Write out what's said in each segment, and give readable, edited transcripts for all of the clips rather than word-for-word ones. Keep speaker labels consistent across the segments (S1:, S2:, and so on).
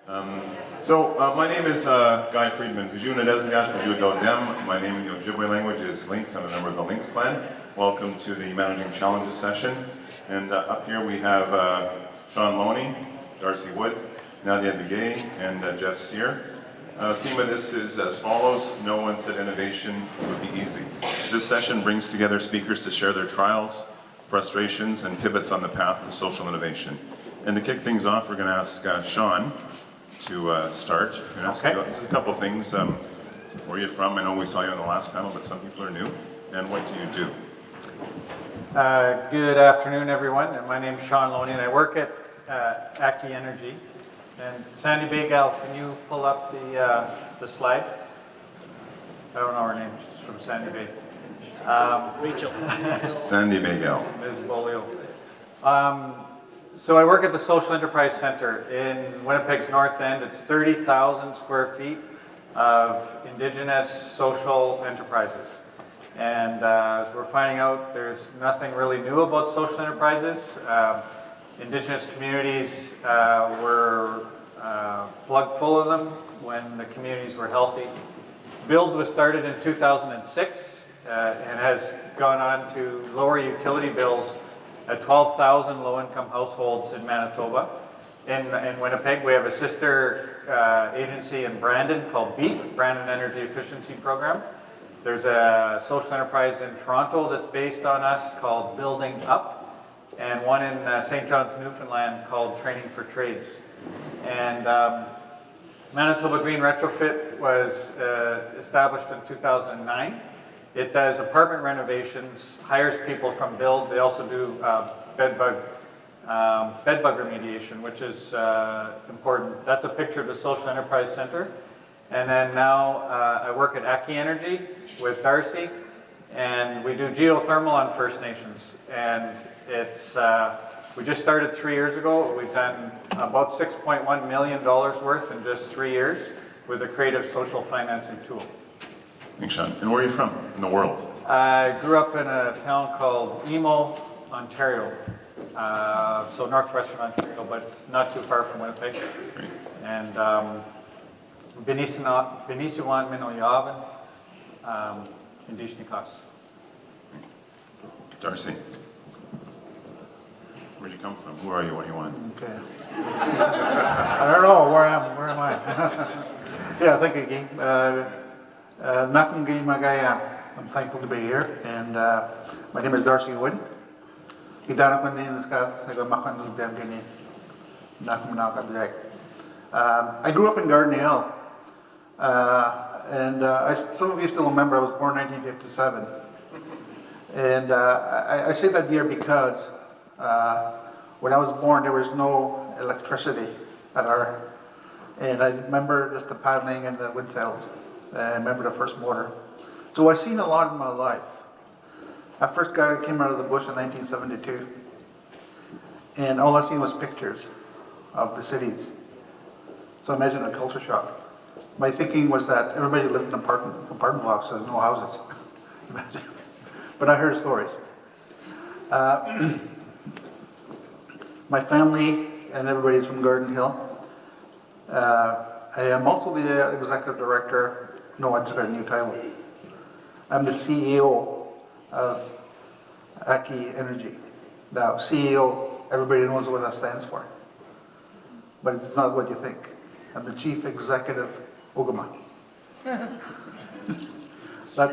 S1: My name is Guy Friedman. My name in the Ojibwe language is Lynx. I'm a member of the Lynx clan. Welcome to the Managing Challenges session. And up here we have Sean Loney, Darcy Wood, Nadia Begay, and Jeff Sear. The theme of this is as follows: no one said innovation would be easy. This session brings together speakers to share their trials, frustrations, and pivots on the path to social innovation. And to kick things off, we're going to ask Sean to start. We're going to ask a couple things. Where are you from? I know we saw you on the last panel, but some people are new. And what do you do?
S2: Good afternoon, everyone. My name is Sean Loney, and I work at Aki Energy. And Sandy Bagel, can you pull up the slide? I don't know her name. She's from Sandy Bay.
S3: Rachel.
S1: Sandy Bagel.
S2: Ms. Bolio. So I work at the Social Enterprise Center in Winnipeg's North End. It's 30,000 square feet of Indigenous social enterprises. And as we're finding out, there's nothing really new about social enterprises. Indigenous communities were plugged full of them when the communities were healthy. Build was started in 2006 and has gone on to lower utility bills at 12,000 low-income households in Manitoba. In Winnipeg, we have a sister agency in Brandon called BEEP, Brandon Energy Efficiency Program. There's a social enterprise in Toronto that's based on us called Building Up, and one in St. John's, Newfoundland called Training for Trades. And Manitoba Green Retrofit was established in 2009. It does apartment renovations, hires people from Build. They also do bed bug remediation, which is important. That's a picture of the Social Enterprise Center. And then now I work at Aki Energy with Darcy, and we do geothermal on First Nations. And it's we just started 3 years ago. We've done about $6.1 million worth in just 3 years with a creative social financing tool.
S1: Thanks, Sean. And where are you from in the world?
S2: I grew up in a town called Emo, Ontario. So northwestern Ontario, but not too far from Winnipeg.
S1: Great.
S2: And Benisiwan Minoyavan, Indishnikas.
S1: Darcy. Where'd you come from? Who are you? What do you want?
S3: Okay. I don't know. Where am I? Yeah, thank you, Guy. Nakungi Magaya. I'm thankful to be here. And my name is Darcy Wood. I grew up in Garden Hill. Some of you still remember I was born in 1957. And I say that year because when I was born, there was no electricity and I remember just the paddling and the wind sails. I remember the first motor. So I've seen a lot in my life. I first came out of the bush in 1972, and all I seen was pictures of the cities. So imagine a culture shock. My thinking was that everybody lived in apartment blocks, so there's no houses. Imagine. But I heard stories. My family and everybody's from Garden Hill. I am also the executive director. No, I just got a new title. I'm the CEO of Aki Energy. Now, CEO, everybody knows what that stands for. But it's not what you think. I'm the chief executive Ogama. Yeah.
S1: I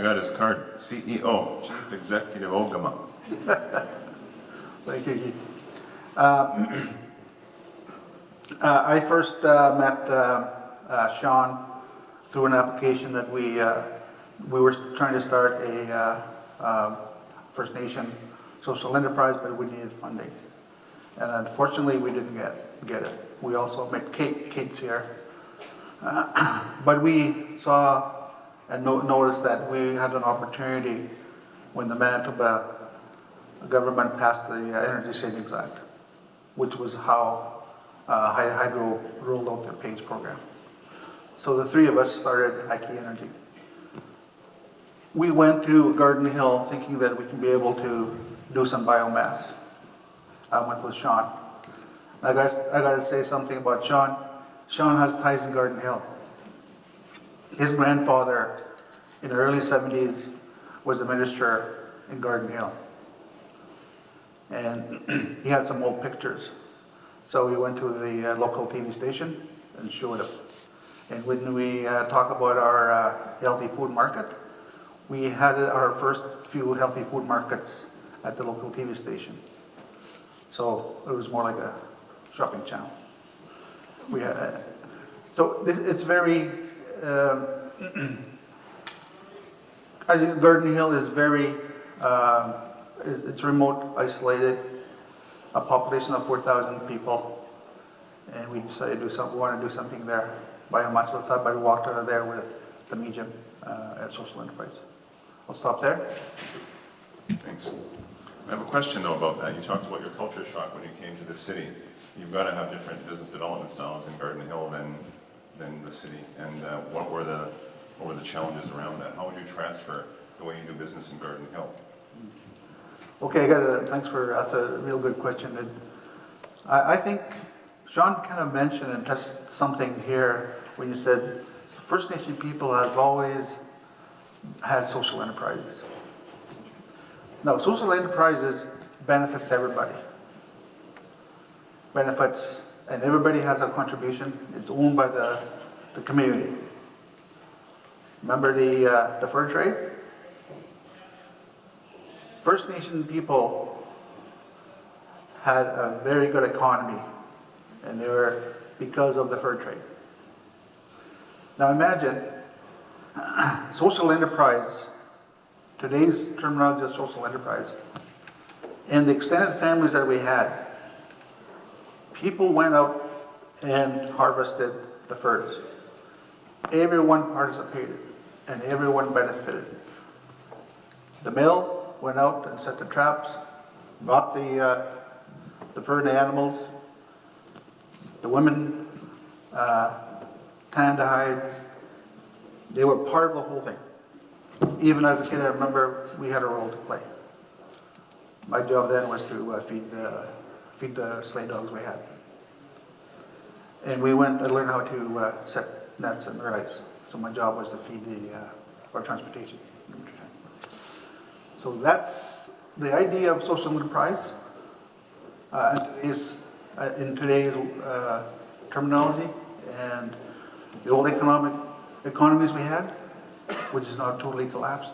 S1: got his card. CEO, Chief Executive Ogama.
S3: Thank you. I first met Sean through an application that we were trying to start a First Nation social enterprise, but we needed funding. And unfortunately, we didn't get it. We also met Kate. Kate's here. But we saw and noticed that we had an opportunity when the Manitoba government passed the Energy Savings Act, which was how Hydro rolled out their PACE program. So the three of us started Aki Energy. We went to Garden Hill thinking that we can be able to do some biomass. I went with Sean. I got to say something about Sean. Sean has ties in Garden Hill. His grandfather in the early 70s was a minister in Garden Hill. And he had some old pictures. So we went to the local TV station and showed him. And when we talk about our healthy food market, we had our first few healthy food markets at the local TV station. So it was more like a shopping channel. We had so it's very, I think Garden Hill is very, it's remote, isolated, a population of 4,000 people, and we decided to do something. We want to do something there. By a month, but we walked out of there with the medium at Social Enterprise. I'll stop there.
S1: Thanks. I have a question though about that. You talked about your culture shock when you came to the city. You've got to have different business development styles in Garden Hill than the city. And what were the challenges around that? How would you transfer the way you do business in Garden Hill?
S3: Okay, thanks that's a real good question. And I think Sean kind of mentioned and touched something here when you said First Nation people have always had social enterprises. Now, social enterprises benefits everybody. Benefits, and everybody has a contribution. It's owned by the community. Remember the fur trade? First Nation people had a very good economy, and they were because of the fur trade. Now imagine social enterprise, today's terminology of social enterprise, and the extended families that we had, people went out and harvested the furs. Everyone participated and everyone benefited. The male went out and set the traps, got the furred animals. The women tanned the hide. They were part of the whole thing. Even as a kid, I remember we had a role to play. My job then was to feed the sleigh dogs we had. And we went and learned how to set nets and rice. So my job was to feed our transportation. So that's the idea of social enterprise. In today's terminology, and the old economies we had, which is now totally collapsed.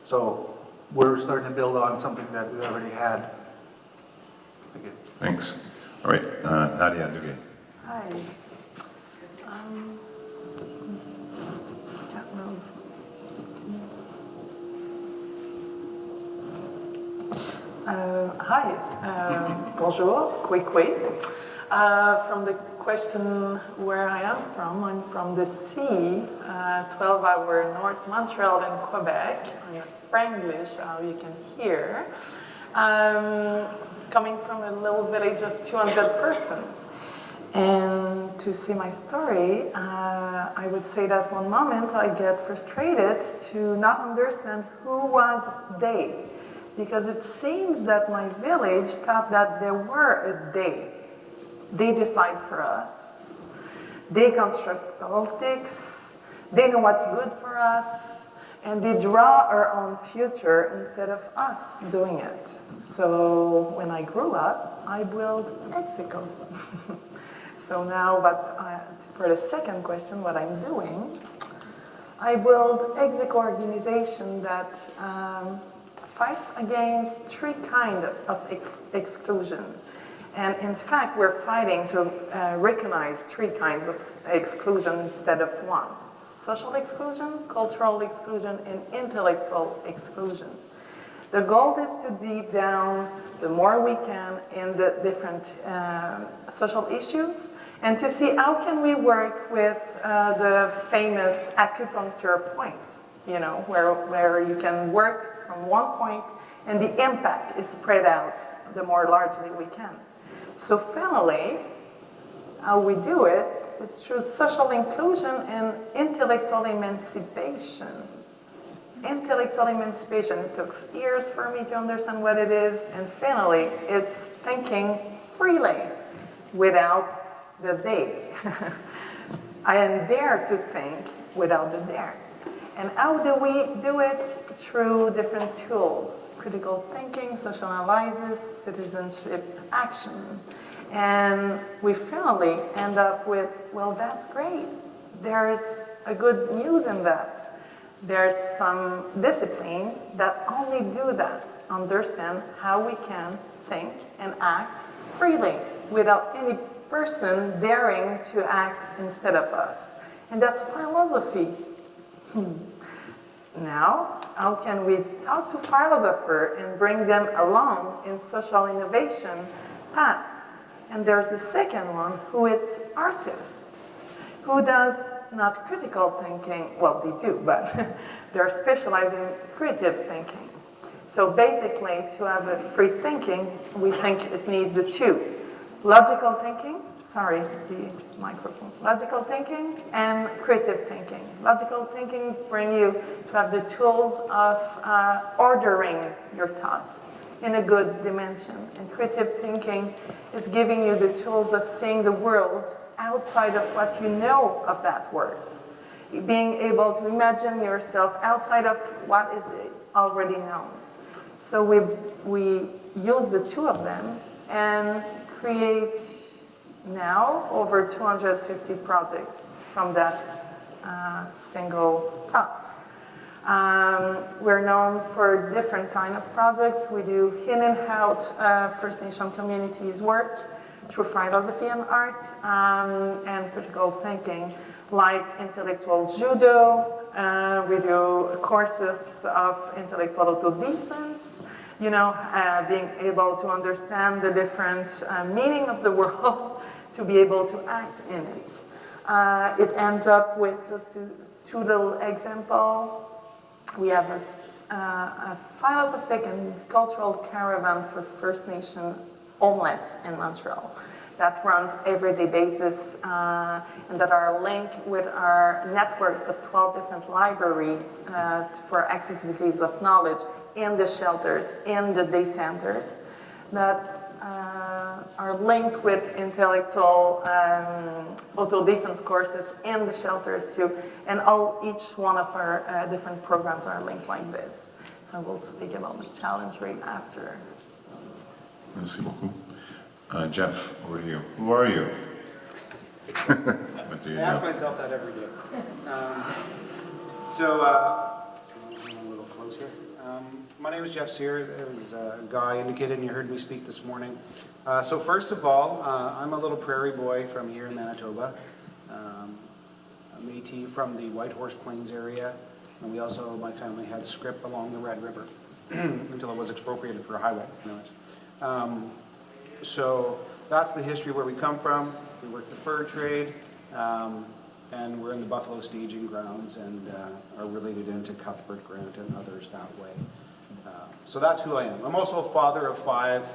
S3: So we're starting to build on something that we already had. Okay.
S1: Thanks. All right, Nadia Duguay.
S4: Hi. Can't move. Hi. Bonjour. Quick. From the question where I am from, I'm from the sea, 12-hour North Montreal and Quebec. I'm a Franglish, how you can hear. Coming from a little village of 200 persons. And to see my story, I would say that one moment I get frustrated to not understand who was they. Because it seems that my village thought that there were a they. They decide for us. They construct politics. They know what's good for us. And they draw our own future instead of us doing it. So when I grew up, I built Mexico. So now, for the second question, what I'm doing, I build Execo organization that fights against three kinds of exclusion. And in fact, we're fighting to recognize three kinds of exclusion instead of one. Social exclusion, cultural exclusion, and intellectual exclusion. The goal is to deep down the more we can in the different social issues and to see how can we work with the famous acupuncture point, you know, where you can work from one point and the impact is spread out the more largely we can. So finally, how we do it, it's through social inclusion and intellectual emancipation. Intellectual emancipation, it took years for me to understand what it is, and finally, it's thinking freely without the they. I am dare to think without the dare. And how do we do it? Through different tools: critical thinking, social analysis, citizenship action. And we finally end up with, well, that's great. There's a good news in that. There's some discipline that only do that, understand how we can think and act freely without any person daring to act instead of us. And that's philosophy. Now, how can we talk to philosophers and bring them along in social innovation path? And there's the second one, who is artist, who does not critical thinking, well, they do, but they're specialized in creative thinking. So basically, to have a free thinking, we think it needs the two. Logical thinking, sorry, the microphone. Logical thinking and creative thinking. Logical thinking bring you to have the tools of ordering your thought in a good dimension. And creative thinking is giving you the tools of seeing the world outside of what you know of that world. Being able to imagine yourself outside of what is already known. So we use the two of them and create now over 250 projects from that single thought. We're known for different kind of projects. We do in and out First Nation communities work through philosophy and art and critical thinking, like intellectual judo. We do courses of intellectual auto-defense, you know, being able to understand the different meaning of the world to be able to act in it. It ends up with just two little examples. We have a philosophic and cultural caravan for First Nation homeless in Montreal that runs everyday basis and that are linked with our networks of 12 different libraries for accessibility of knowledge in the shelters, in the day centers, that are linked with intellectual auto-defense courses in the shelters too. And each one of our different programs are linked like this. So we'll speak about the challenge right after.
S1: Merci beaucoup. Jeff, over to you. Who are you? What do you do?
S5: I ask myself that every day. A little closer. My name is Jeff Sear, as Guy indicated, and you heard me speak this morning. So first of all, I'm a little prairie boy from here in Manitoba. A Métis from the Whitehorse Plains area, and we also, my family had scrip along the Red River until it was expropriated for a highway. So that's the history where we come from. We work the fur trade, and we're in the buffalo staging grounds and are related into Cuthbert Grant and others that way. So that's who I am. I'm also a father of 5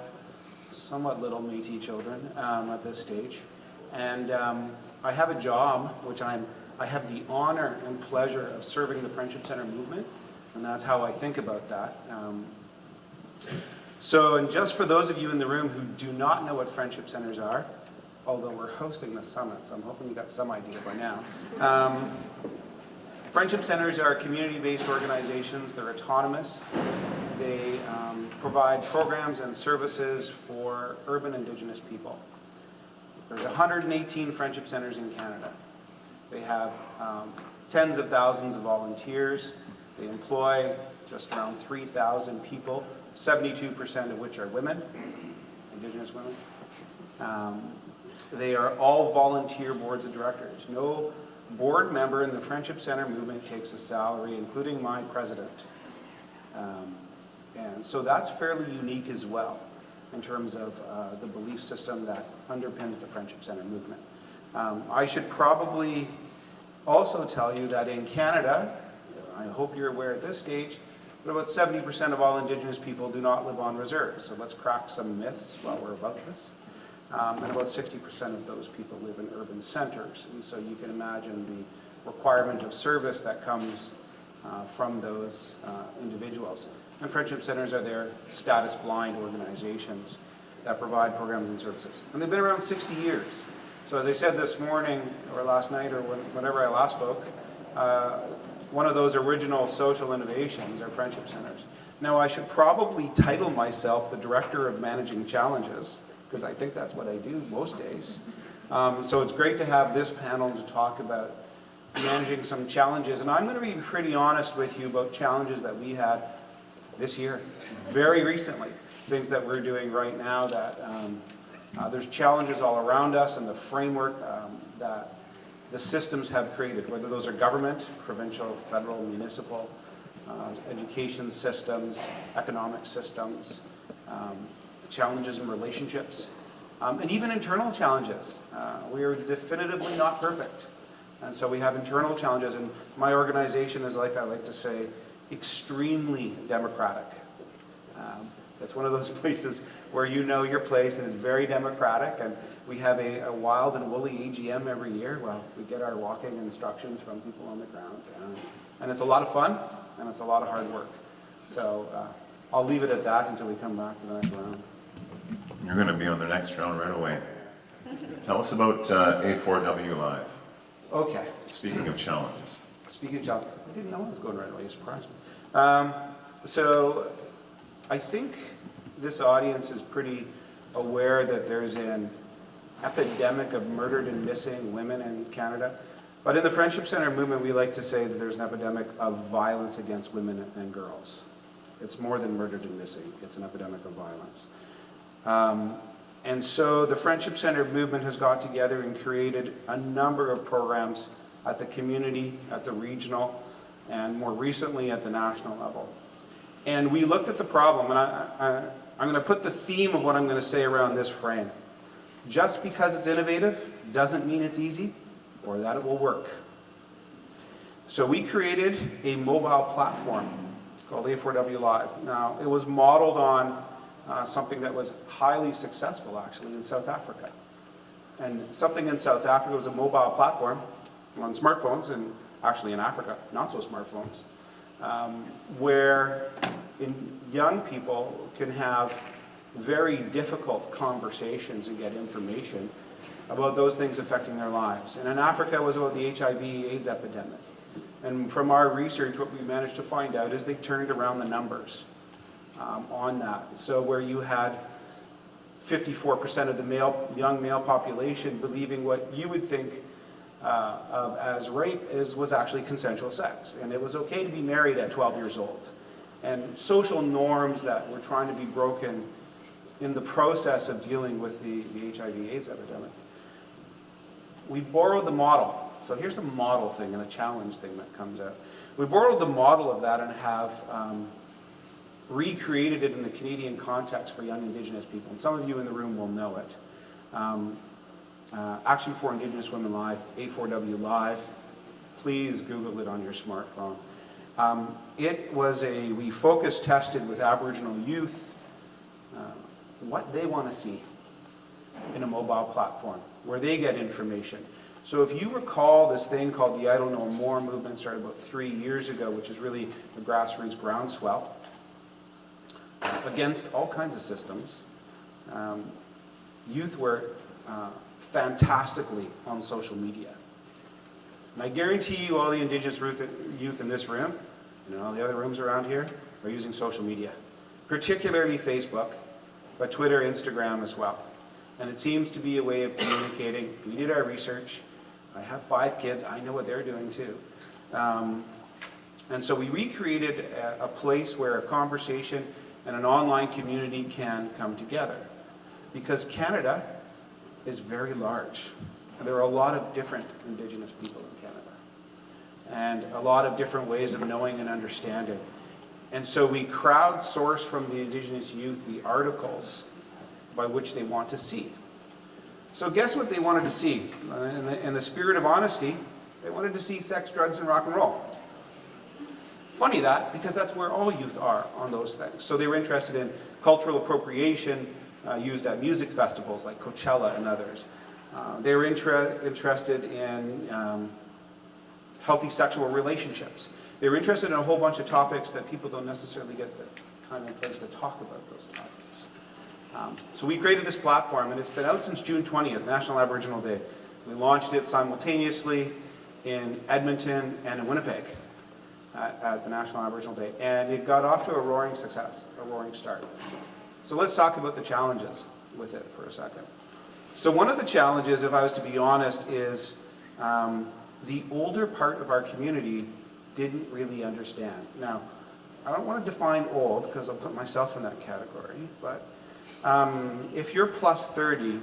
S5: somewhat little Métis children at this stage. And I have a job which I have the honor and pleasure of serving the Friendship Center movement, and that's how I think about that. And just for those of you in the room who do not know what Friendship Centers are, although we're hosting the summit, so I'm hoping you got some idea by now. Friendship Centers are community-based organizations. They're autonomous. They provide programs and services for urban Indigenous people. There's 118 Friendship Centers in Canada. They have tens of thousands of volunteers. They employ just around 3,000 people, 72% of which are women, Indigenous women. They are all volunteer boards of directors. No board member in the Friendship Center movement takes a salary, including my president. And so that's fairly unique as well in terms of the belief system that underpins the Friendship Center movement. I should probably also tell you that in Canada, I hope you're aware at this stage, but about 70% of all Indigenous people do not live on reserves. So let's crack some myths while we're about this. And about 60% of those people live in urban centers. And so you can imagine the requirement of service that comes from those individuals. And Friendship Centers are their status blind organizations that provide programs and services. And they've been around 60 years. So as I said this morning, or last night, or whenever I last spoke, one of those original social innovations are friendship centers. Now, I should probably title myself the Director of Managing Challenges, because I think that's what I do most days. So it's great to have this panel to talk about managing some challenges. And I'm going to be pretty honest with you about challenges that we had this year, very recently. Things that we're doing right now that there's challenges all around us and the framework that the systems have created, whether those are government, provincial, federal, municipal, education systems, economic systems, challenges in relationships, and even internal challenges. We are definitively not perfect. And so we have internal challenges, and my organization is, like I like to say, extremely democratic. It's one of those places where you know your place, and it's very democratic, and we have a wild and woolly AGM every year. Well, we get our walking instructions from people on the ground, and it's a lot of fun, and it's a lot of hard work. So I'll leave it at that until we come back to the next round.
S1: You're going to be on the next round right away. Tell us about A4W Live.
S5: Okay.
S1: Speaking of challenges.
S5: Speaking of challenges, I didn't know it was going right away. You surprised me. So I think this audience is pretty aware that there's an epidemic of murdered and missing women in Canada. But in the Friendship Center movement, we like to say that there's an epidemic of violence against women and girls. It's more than murdered and missing. It's an epidemic of violence. And so the Friendship Center movement has got together and created a number of programs at the community, at the regional, and more recently at the national level. And we looked at the problem, and I'm going to put the theme of what I'm going to say around this frame. Just because it's innovative doesn't mean it's easy or that it will work. So we created a mobile platform called A4W Live. Now, it was modeled on something that was highly successful, actually, in South Africa. And something in South Africa was a mobile platform on smartphones, and actually in Africa, not so smartphones, where young people can have very difficult conversations and get information about those things affecting their lives. And in Africa, it was about the HIV/AIDS epidemic. And from our research, what we managed to find out is they turned around the numbers on that. So where you had 54% of the young male population believing what you would think of as rape was actually consensual sex. And it was okay to be married at 12 years old. And social norms that were trying to be broken in the process of dealing with the HIV/AIDS epidemic. We borrowed the model. So here's a model thing and a challenge thing that comes out. We borrowed the model of that and have recreated it in the Canadian context for young Indigenous people. And some of you in the room will know it. Action for Indigenous Women Live, A4W Live. Please Google it on your smartphone. We focus tested with Aboriginal youth what they want to see in a mobile platform where they get information. So if you recall this thing called the I Don't Know More movement started about 3 years ago, which is really the grassroots groundswell against all kinds of systems. Youth were fantastically on social media. And I guarantee you all the Indigenous youth in this room, and in all the other rooms around here, are using social media, particularly Facebook, but Twitter, Instagram as well. And it seems to be a way of communicating. We did our research. I have 5 kids. I know what they're doing too. And so we recreated a place where a conversation and an online community can come together. Because Canada is very large. And there are a lot of different Indigenous people in Canada. And a lot of different ways of knowing and understanding. And so we crowdsourced from the Indigenous youth the articles by which they want to see. So guess what they wanted to see? In the spirit of honesty, they wanted to see sex, drugs, and rock and roll. Funny that, because that's where all youth are on those things. So they were interested in cultural appropriation used at music festivals like Coachella and others. They were interested in healthy sexual relationships. They were interested in a whole bunch of topics that people don't necessarily get the time and place to talk about those topics. So we created this platform, and it's been out since June 20th, National Aboriginal Day. We launched it simultaneously in Edmonton and in Winnipeg at the National Aboriginal Day, and it got off to a roaring success, a roaring start. So let's talk about the challenges with it for a second. So one of the challenges, if I was to be honest, is the older part of our community didn't really understand. Now, I don't want to define old because I'll put myself in that category, but if you're plus 30,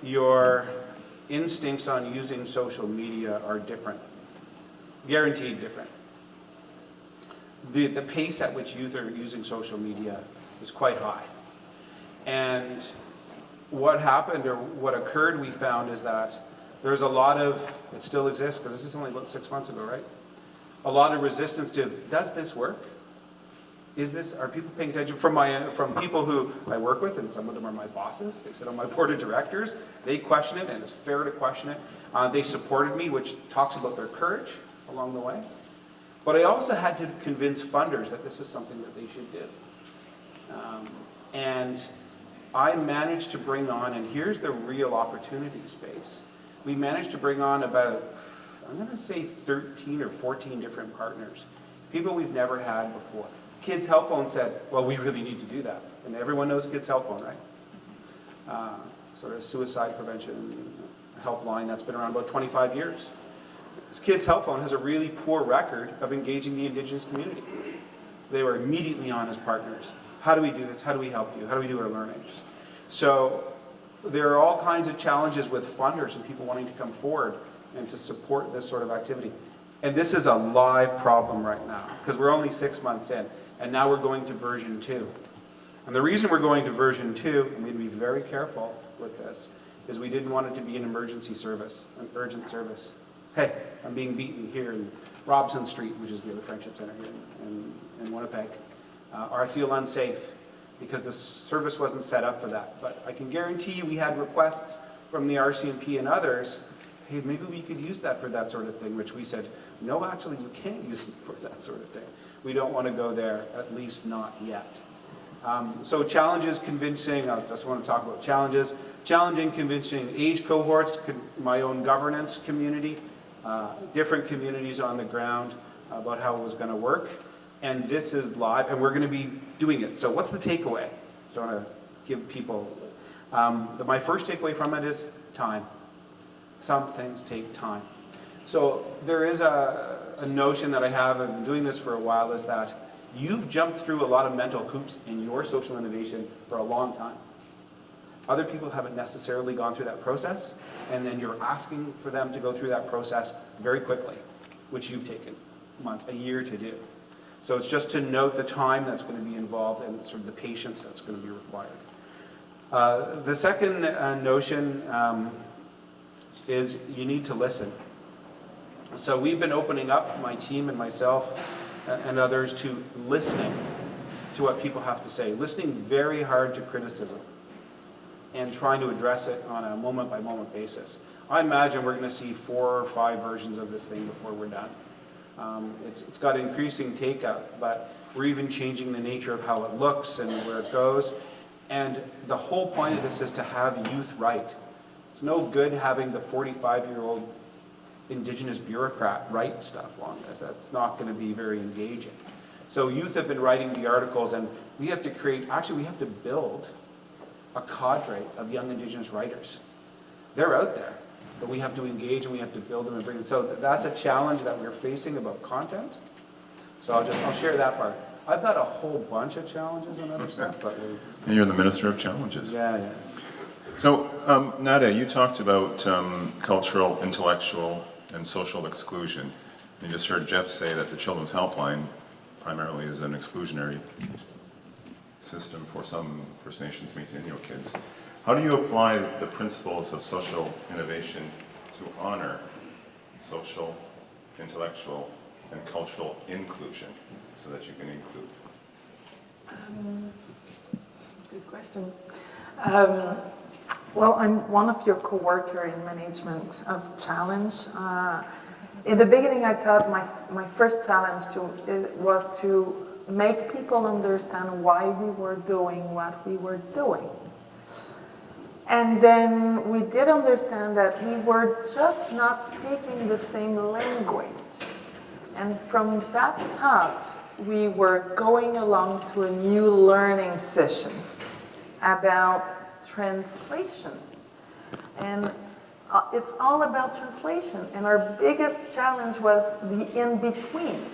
S5: your instincts on using social media are different, guaranteed different. The pace at which youth are using social media is quite high. And what happened, or what occurred, we found, is that there's a lot of, it still exists, because this is only about 6 months ago, right? A lot of resistance to, does this work? Are people paying attention? From people who I work with, and some of them are my bosses, they sit on my board of directors, they question it, and it's fair to question it. They supported me, which talks about their courage along the way. But I also had to convince funders that this is something that they should do. And I managed to bring on, and here's the real opportunity space, we managed to bring on about, I'm going to say 13 or 14 different partners, people we've never had before. Kids Help Phone said, well, we really need to do that. And everyone knows Kids Help Phone, right? Sort of suicide prevention helpline that's been around about 25 years. This Kids Help Phone has a really poor record of engaging the Indigenous community. They were immediately on as partners. How do we do this? How do we help you? How do we do our learnings? So there are all kinds of challenges with funders and people wanting to come forward and to support this sort of activity. And this is a live problem right now, because we're only 6 months in, and now we're going to version 2. And the reason we're going to version 2, and we need to be very careful with this, is we didn't want it to be an emergency service, an urgent service. Hey, I'm being beaten here in Robson Street, which is near the Friendship Center here in Winnipeg, or I feel unsafe, because the service wasn't set up for that. But I can guarantee you we had requests from the RCMP and others, hey, maybe we could use that for that sort of thing, which we said, no, actually, you can't use it for that sort of thing. We don't want to go there, at least not yet. So challenges, convincing, I just want to talk about challenges. Challenging, convincing age cohorts, my own governance community, different communities on the ground about how it was going to work. And this is live, and we're going to be doing it. So what's the takeaway? I want to give people, my first takeaway from it is time. Some things take time. So there is a notion that I have, I've been doing this for a while, is that you've jumped through a lot of mental hoops in your social innovation for a long time. Other people haven't necessarily gone through that process, and then you're asking for them to go through that process very quickly, which you've taken a year to do. So it's just to note the time that's going to be involved and sort of the patience that's going to be required. The second notion is you need to listen. So we've been opening up, my team and myself and others, to listening to what people have to say, listening very hard to criticism and trying to address it on a moment-by-moment basis. I imagine we're going to see 4 or 5 versions of this thing before we're done. It's got increasing take-up, but we're even changing the nature of how it looks and where it goes. And the whole point of this is to have youth write. It's no good having the 45-year-old Indigenous bureaucrat write stuff on this. That's not going to be very engaging. So youth have been writing the articles, and we have to we have to build a cadre of young Indigenous writers. They're out there, but we have to engage and we have to build them and bring them. So that's a challenge that we're facing about content. So I'll share that part. I've got a whole bunch of challenges and other stuff, but
S1: And you're the Minister of Challenges.
S5: yeah.
S1: So, Nadia, you talked about cultural, intellectual, and social exclusion. You just heard Jeff say that the Children's Helpline primarily is an exclusionary system for some First Nations Métis kids. How do you apply the principles of social innovation to honor social, intellectual, and cultural inclusion so that you can include?
S4: Good question. Well, I'm one of your co-workers in management of challenge. In the beginning, I thought my first challenge was to make people understand why we were doing what we were doing. And then we did understand that we were just not speaking the same language. And from that thought, we were going along to a new learning session about translation. And it's all about translation. And our biggest challenge was the in-between.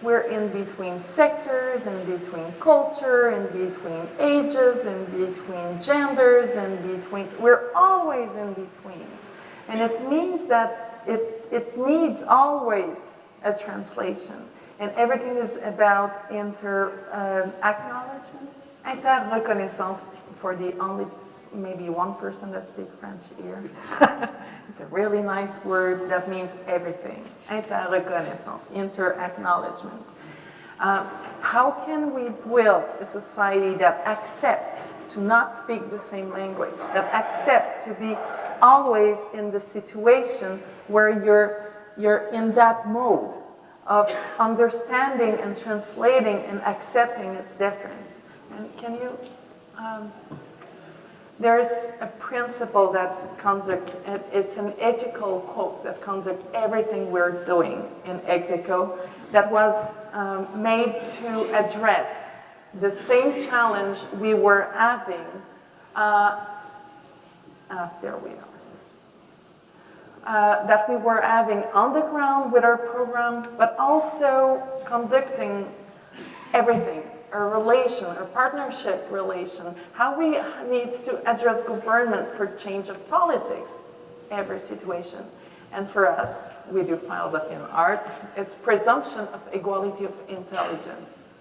S4: We're in between sectors, in between culture, in between ages, in between genders, in between. We're always in betweens. And it means that it needs always a translation. And everything is about acknowledgement, inter-reconnaissance for the only maybe one person that speaks French here. It's a really nice word that means everything. Inter-reconnaissance, inter-acknowledgement. How can we build a society that accepts to not speak the same language, that accepts to be always in the situation where you're in that mode of understanding and translating and accepting its difference? And can you... There's a principle that conducts, it's an ethical quote that conducts everything we're doing in Execo that was made to address the same challenge we were having. There we are. That we were having on the ground with our program, but also conducting everything. Our relation, our partnership relation, how we need to address government for change of politics, every situation. And for us, we do philosophy and art, it's presumption of equality of intelligence.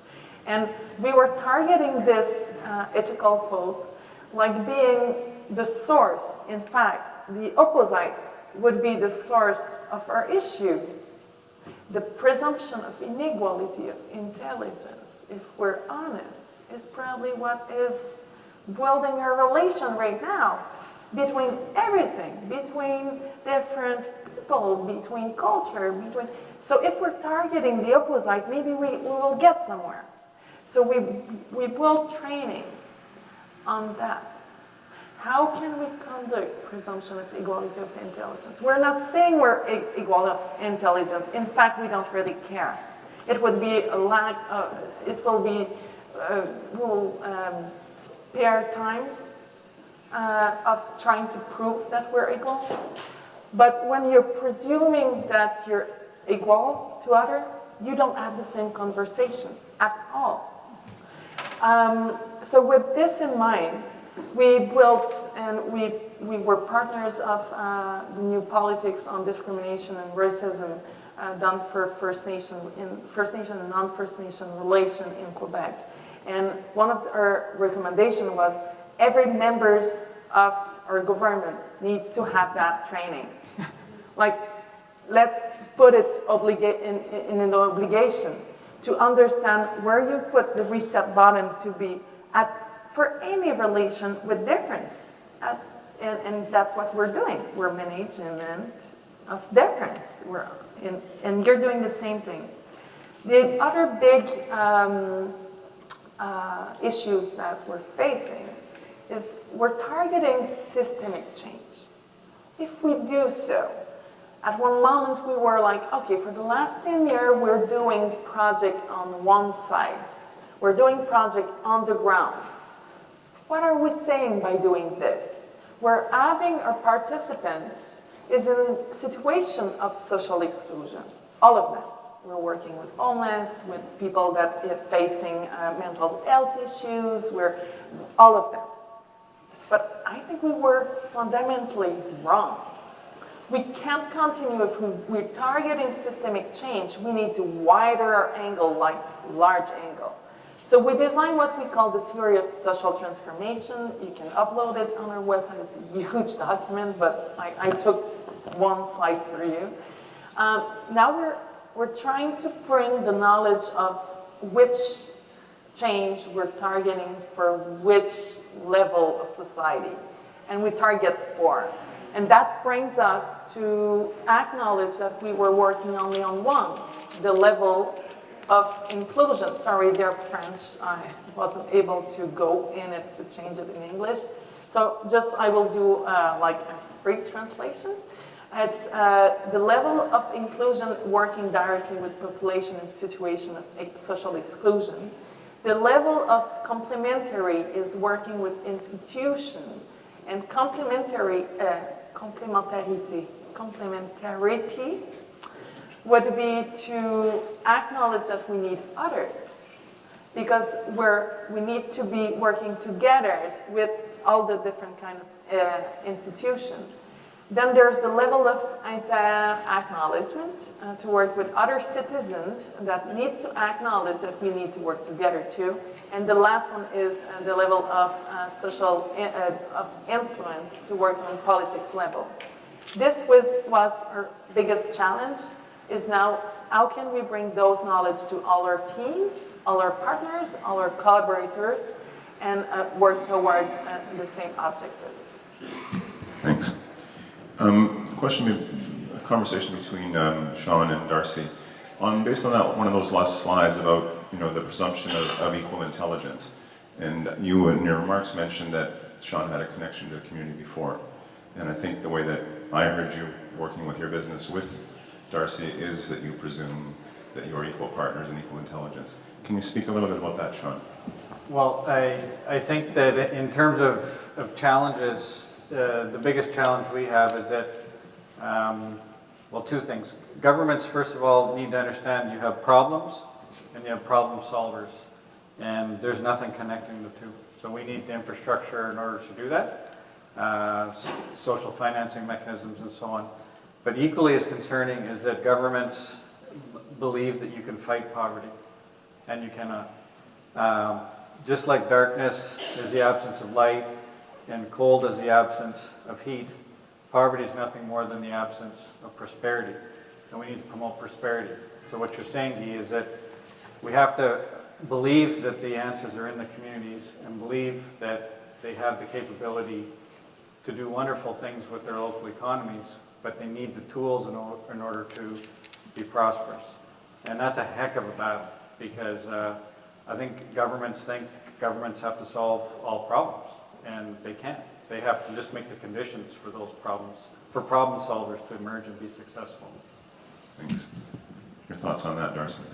S4: And we were targeting this ethical quote like being the source. In fact, the opposite would be the source of our issue. The presumption of inequality of intelligence, if we're honest, is probably what is building our relation right now between everything, between different people, between culture, between... So if we're targeting the opposite, maybe we will get somewhere. So we build training on that. How can we conduct presumption of equality of intelligence? We're not saying we're equal of intelligence. In fact, we don't really care. It would be a lack of, it will be, we'll spare times of trying to prove that we're equal. But when you're presuming that you're equal to others, you don't have the same conversation at all. So with this in mind, we built and we were partners of the new politics on discrimination and racism done for First Nation and non-First Nation relation in Quebec. And one of our recommendations was every members of our government needs to have that training. Like, let's put it in an obligation to understand where you put the reset button to be for any relation with difference. And that's what we're doing. We're management of difference. And you're doing the same thing. The other big issues that we're facing is we're targeting systemic change. If we do so, at one moment we were like, okay, for the last 10 years we're doing project on one side. We're doing project on the ground. What are we saying by doing this? We're having our participant is in a situation of social exclusion. All of them. We're working with homeless, with people that are facing mental health issues, all of them. But I think we were fundamentally wrong. We can't continue if we're targeting systemic change. We need to widen our angle, like large angle. So we designed what we call the theory of social transformation. You can upload it on our website. It's a huge document, but I took one slide for you. Now we're trying to bring the knowledge of which change we're targeting for which level of society. And we target 4. And that brings us to acknowledge that we were working only on 1, the level of inclusion. Sorry, they're French. I wasn't able to go in it to change it in English. So just I will do like a free translation. It's the level of inclusion working directly with population in situation of social exclusion. The level of complementary is working with institution, and complementarity would be to acknowledge that we need others, because we need to be working together with all the different kind of institutions. Then there's the level of acknowledgement to work with other citizens that needs to acknowledge that we need to work together too. And the last one is the level of social of influence to work on politics level. This was our biggest challenge, is now how can we bring those knowledge to all our team, all our partners, all our collaborators, and work towards the same objective.
S1: Thanks. A conversation between Sean and Darcy. Based on that, one of those last slides about the presumption of equal intelligence, and you in your remarks mentioned that Sean had a connection to the community before, and I think the way that I heard you working with your business with Darcy is that you presume that you are equal partners in equal intelligence. Can you speak a little bit about that, Sean?
S2: Well, I think that in terms of challenges, the biggest challenge we have is that, well, two things. Governments, first of all, need to understand you have problems and you have problem solvers, and there's nothing connecting the two. So we need the infrastructure in order to do that, social financing mechanisms and so on. But equally as concerning is that governments believe that you can fight poverty, and you cannot. Just like darkness is the absence of light, and cold is the absence of heat, poverty is nothing more than the absence of prosperity. And we need to promote prosperity. So what you're saying, Guy, is that we have to believe that the answers are in the communities and believe that they have the capability to do wonderful things with their local economies, but they need the tools in order to be prosperous. And that's a heck of a battle, because I think governments have to solve all problems, and they can't. They have to just make the conditions for those problems, for problem solvers to emerge and be successful.
S1: Thanks. Your thoughts on that, Darcy?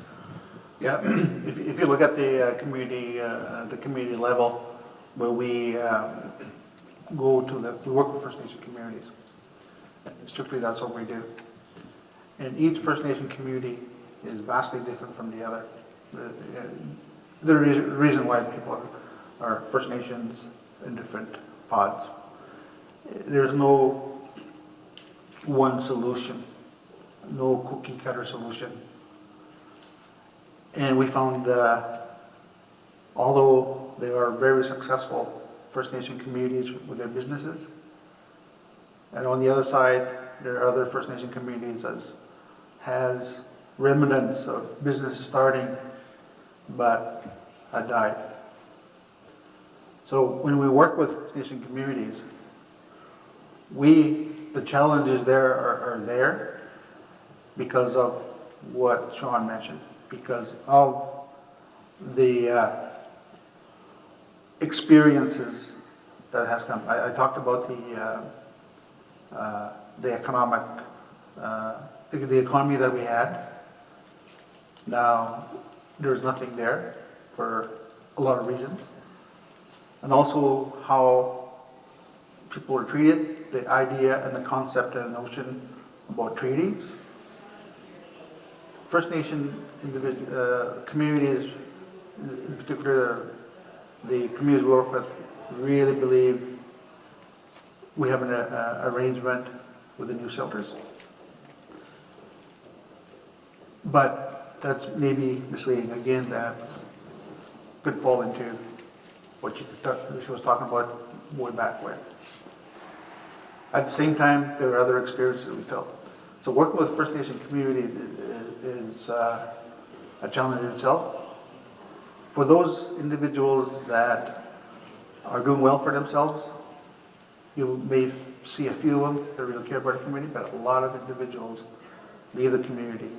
S3: Yeah, if you look at the community level, where we go to we work with First Nation communities. Strictly, that's what we do. And each First Nation community is vastly different from the other. The reason why people are First Nations in different pods. There's no one solution, no cookie cutter solution. And we found although they are very successful First Nation communities with their businesses, and on the other side, there are other First Nation communities that has remnants of business starting, but had died. So when we work with First Nation communities, the challenges there are there because of what Sean mentioned, because of the experiences that has come. I talked about the economic, the economy that we had. Now, there's nothing there for a lot of reasons. And also how people were treated, the idea and the concept and the notion about treaties. First Nation communities, in particular the communities we work with, really believe we have an arrangement with the new shelters. But that's maybe misleading. Again, that could fall into what she was talking about way back when. At the same time, there are other experiences we felt. So working with First Nation community is a challenge in itself. For those individuals that are doing well for themselves, you may see a few of them that really care about the community, but a lot of individuals leave the community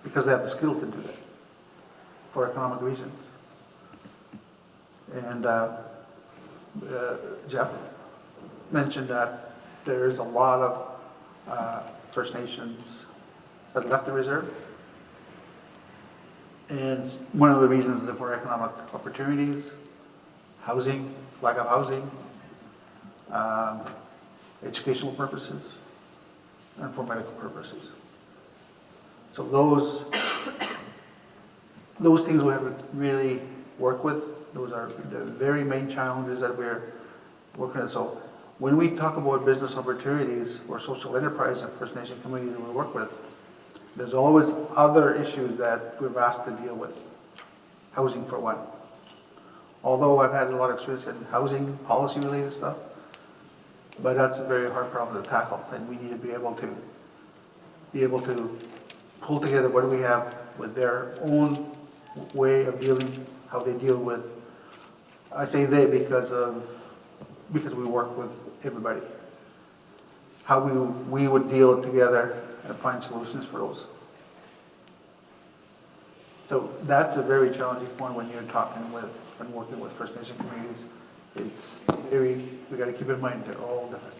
S3: because they have the skills to do that for economic reasons. And Jeff? mention that there is a lot of First Nations that left the reserve. And one of the reasons is for economic opportunities, housing, lack of housing, educational purposes, and for medical purposes. So those things we have to really work with. Those are the very main challenges that we're working on. So when we talk about business opportunities or social enterprise and First Nation communities that we work with, there's always other issues that we've asked to deal with. Housing for one. Although I've had a lot of experience in housing policy related stuff, but that's a very hard problem to tackle, and we need to be able to pull together what do we have with their own way of dealing, how they deal with. I say they because we work with everybody. How we would deal together and find solutions for those. So that's a very challenging point when you're talking with and working with First Nation communities. We got to keep in mind they're all different,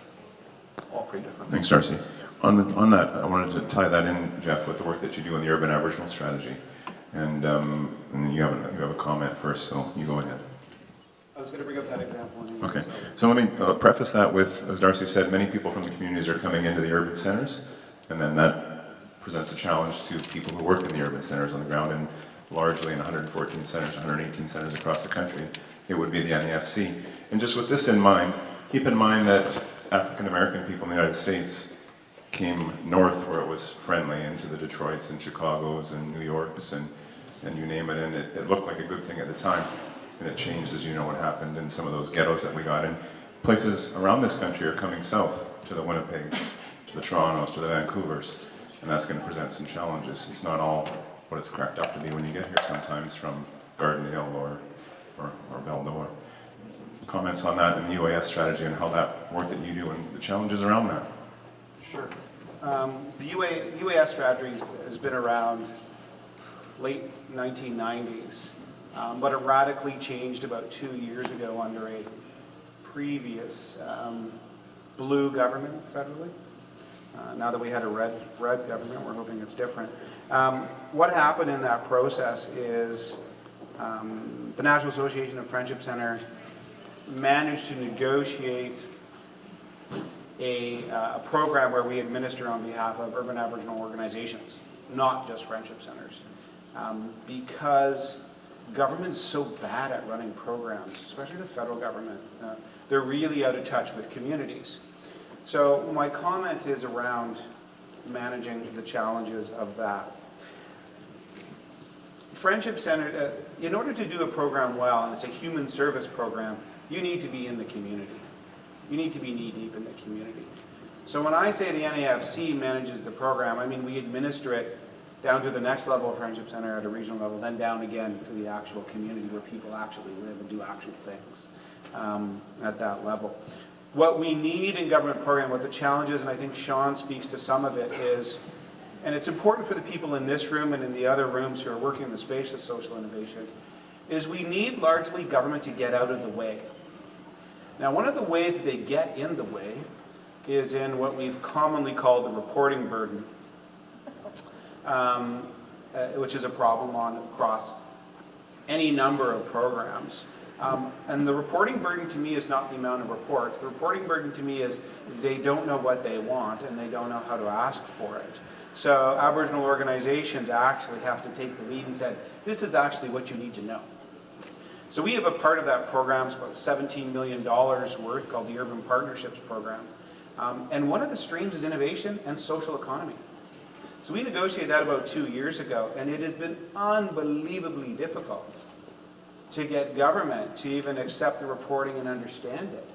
S3: all pretty different.
S1: Thanks, Darcy. On that, I wanted to tie that in, Jeff, with the work that you do in the urban Aboriginal strategy. And you have a comment first, so you go ahead.
S5: I was going to bring up that example. Anyway,
S1: Okay, so let me preface that with, as Darcy said, many people from the communities are coming into the urban centers, and then that presents a challenge to people who work in the urban centers on the ground, and largely in 114 centers, 118 centers across the country, it would be the NAFC. And just with this in mind, keep in mind that African American people in the United States came north where it was friendly, into the Detroits and Chicagos and New Yorks and you name it, and it looked like a good thing at the time. And it changed, as you know, what happened in some of those ghettos that we got in. Places around this country are coming south to the Winnipegs, to the Torontos, to the Vancouvers, and that's going to present some challenges. It's not all what it's cracked up to be when you get here sometimes from Garden Hill or Val-d'Or. Comments on that and the UAS strategy and how that work that you do and the challenges around that?
S5: Sure. The UAS strategy has been around late 1990s, but it radically changed about 2 years ago under a previous blue government federally. Now that we had a red government, we're hoping it's different. What happened in that process is the National Association of Friendship Center managed to negotiate a program where we administer on behalf of urban Aboriginal organizations, not just friendship centers. Because government is so bad at running programs, especially the federal government, they're really out of touch with communities. So my comment is around managing the challenges of that. Friendship Center, in order to do a program well, and it's a human service program, you need to be in the community. You need to be knee-deep in the community. So when I say the NAFC manages the program, I mean we administer it down to the next level of Friendship Center at a regional level, then down again to the actual community where people actually live and do actual things at that level. What we need in government program, what the challenge is, and I think Sean speaks to some of it, is, and it's important for the people in this room and in the other rooms who are working in the space of social innovation, is we need largely government to get out of the way. Now, one of the ways that they get in the way is in what we've commonly called the reporting burden, which is a problem across any number of programs. And the reporting burden to me is not the amount of reports. The reporting burden to me is they don't know what they want and they don't know how to ask for it. So Aboriginal organizations actually have to take the lead and say, this is actually what you need to know. So we have a part of that program, it's about $17 million worth, called the Urban Partnerships Program. And one of the streams is innovation and social economy. So we negotiated that about 2 years ago, and it has been unbelievably difficult to get government to even accept the reporting and understand it.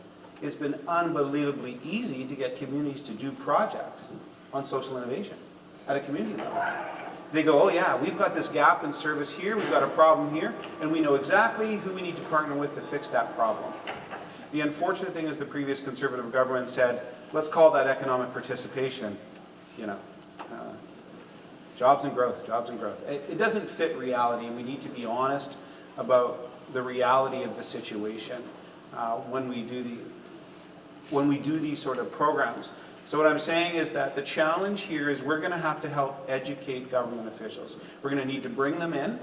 S5: It's been unbelievably easy to get communities to do projects on social innovation at a community level. They go, oh yeah, we've got this gap in service here, we've got a problem here, and we know exactly who we need to partner with to fix that problem. The unfortunate thing is the previous Conservative government said, let's call that economic participation, jobs and growth, jobs and growth. It doesn't fit reality, and we need to be honest about the reality of the situation when we do when we do these sort of programs. So what I'm saying is that the challenge here is we're going to have to help educate government officials. We're going to need to bring them in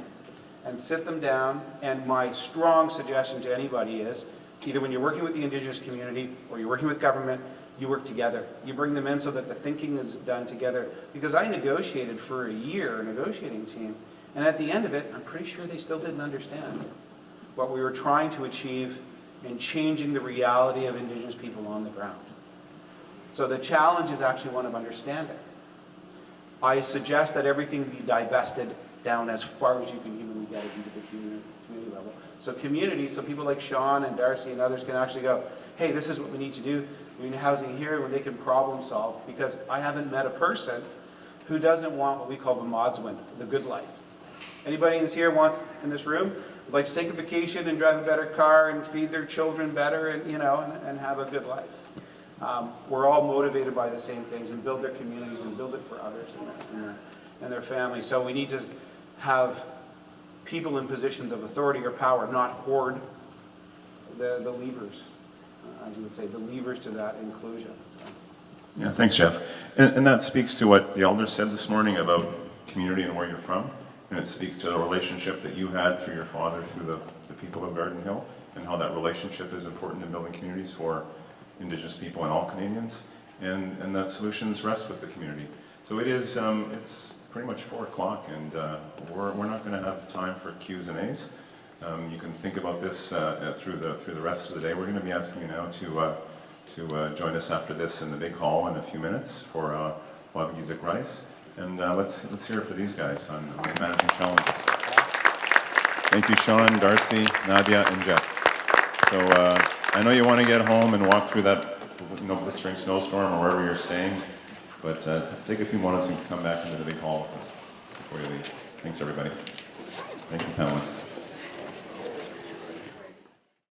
S5: and sit them down, and my strong suggestion to anybody is, either when you're working with the Indigenous community or you're working with government, you work together. You bring them in so that the thinking is done together. Because I negotiated for a year, a negotiating team, and at the end of it, I'm pretty sure they still didn't understand what we were trying to achieve in changing the reality of Indigenous people on the ground. So the challenge is actually one of understanding. I suggest that everything be divested down as far as you can humanly get it into the community level. So community, so people like Sean and Darcy and others can actually go, hey, this is what we need to do. We need housing here where they can problem solve. Because I haven't met a person who doesn't want what we call the modswin, the good life. Anybody in this room would like to take a vacation and drive a better car and feed their children better and, and have a good life. We're all motivated by the same things and build their communities and build it for others and their families. So we need to have people in positions of authority or power not hoard the levers, as you would say, the levers to that inclusion.
S1: Yeah, thanks, Jeff. And that speaks to what the elder said this morning about community and where you're from. And it speaks to the relationship that you had through your father, through the people of Garden Hill, and how that relationship is important in building communities for Indigenous people and all Canadians, and that solutions rest with the community. So it is, it's pretty much 4 o'clock, and we're not going to have time for Q's and A's. You can think about this through the rest of the day. We're going to be asking you now to join us after this in the big hall in a few minutes for Wabigizik Rice. And let's hear it for these guys on managing challenges. Thank you, Sean, Darcy, Nadia, and Jeff. So I know you want to get home and walk through that blistering snowstorm or wherever you're staying, but take a few moments and come back into the big hall with us before you leave. Thanks, everybody. Thank you, panelists.